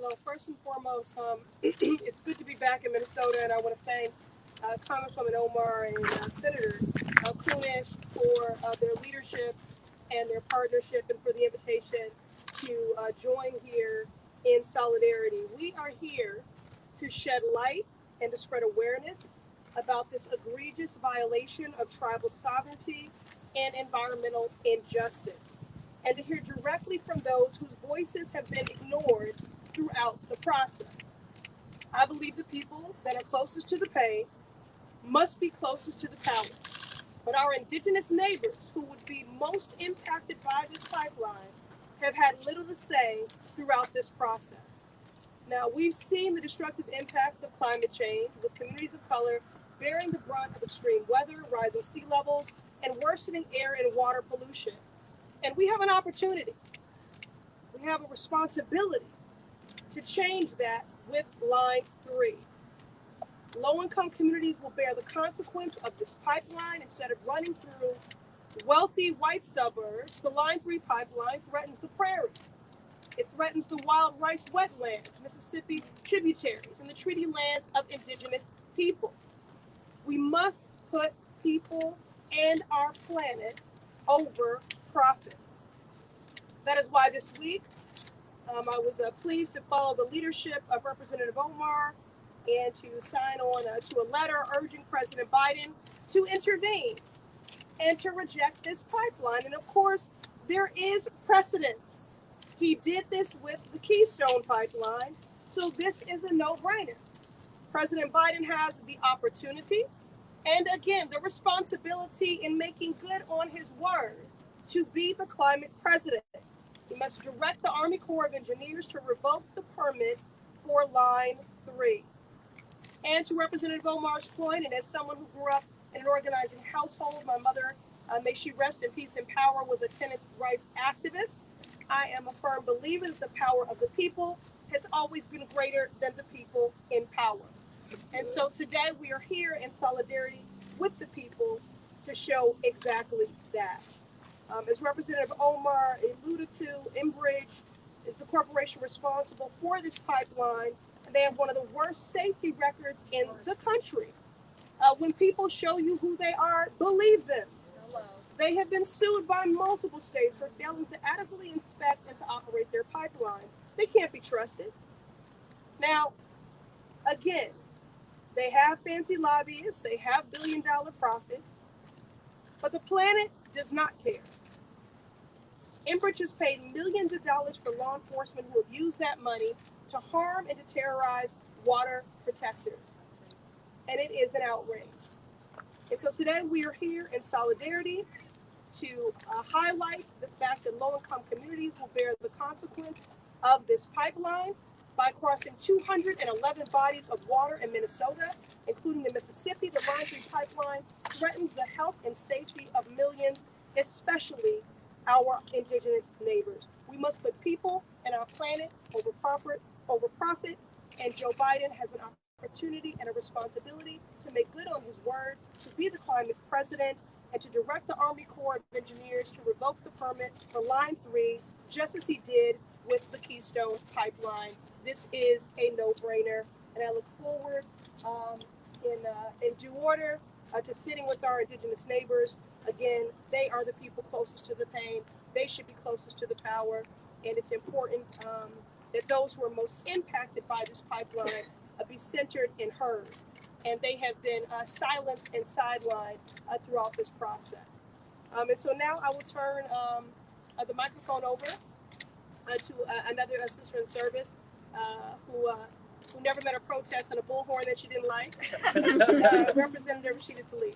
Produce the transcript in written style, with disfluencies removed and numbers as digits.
Well, first and foremost, it's good to be back in Minnesota, and I want to thank Congresswoman Omar and Senator Kunesh for their leadership and their partnership, and for the invitation to join here in solidarity. We are here to shed light and to spread awareness about this egregious violation of tribal sovereignty and environmental injustice, and to hear directly from those whose voices have been ignored throughout the process. I believe the people that are closest to the pain must be closest to the power. But our indigenous neighbors, who would be most impacted by this pipeline, have had little to say throughout this process. Now, we've seen the destructive impacts of climate change, with communities of color bearing the brunt of extreme weather, rising sea levels, and worsening air and water pollution. And we have an opportunity. We have a responsibility to change that with Line 3. Low-income communities will bear the consequence of this pipeline. Instead of running through wealthy white suburbs, the Line 3 pipeline threatens the prairies. It threatens the wild rice wetlands, Mississippi tributaries, and the treaty lands of indigenous people. We must put people and our planet over profits. That is why this week I was pleased to follow the leadership of Representative Omar and to sign on to a letter urging President Biden to intervene and to reject this pipeline. And of course, there is precedence. He did this with the Keystone pipeline, so this is a no-brainer. President Biden has the opportunity and, again, the responsibility in making good on his word to be the climate president. He must direct the Army Corps of Engineers to revoke the permit for Line 3. And to Representative Omar's point, and as someone who grew up in an organizing household, my mother, may she rest in peace and power, was a tenants' rights activist. I am a firm believer that the power of the people has always been greater than the people in power. And so today we are here in solidarity with the people to show exactly that. As Representative Omar alluded to, Enbridge is the corporation responsible for this pipeline, and they have one of the worst safety records in the country. When people show you who they are, believe them. They have been sued by multiple states for failing to adequately inspect and to operate their pipelines. They can't be trusted. Now, again, they have fancy lobbyists, they have billion-dollar profits, but the planet does not care. Enbridge has paid millions of dollars for law enforcement who have used that money to harm and to terrorize water protectors. And it is an outrage. And so today we are here in solidarity to highlight the fact that low-income communities will bear the consequence of this pipeline by crossing 211 bodies of water in Minnesota, including the Mississippi. The Line 3 pipeline threatens the health and safety of millions, especially our indigenous neighbors. We must put people and our planet over profit, and Joe Biden has an opportunity and a responsibility to make good on his word, to be the climate president, and to direct the Army Corps of Engineers to revoke the permit for Line 3, just as he did with the Keystone pipeline. This is a no-brainer, and I look forward in due order to sitting with our indigenous neighbors. Again, they are the people closest to the pain. They should be closest to the power, and it's important that those who are most impacted by this pipeline be centered and heard. And they have been silenced and sidelined throughout this process. And so now I will turn the microphone over to another sister in service who never met a protest on a bullhorn that she didn't like, Representative Rashida Tlaib.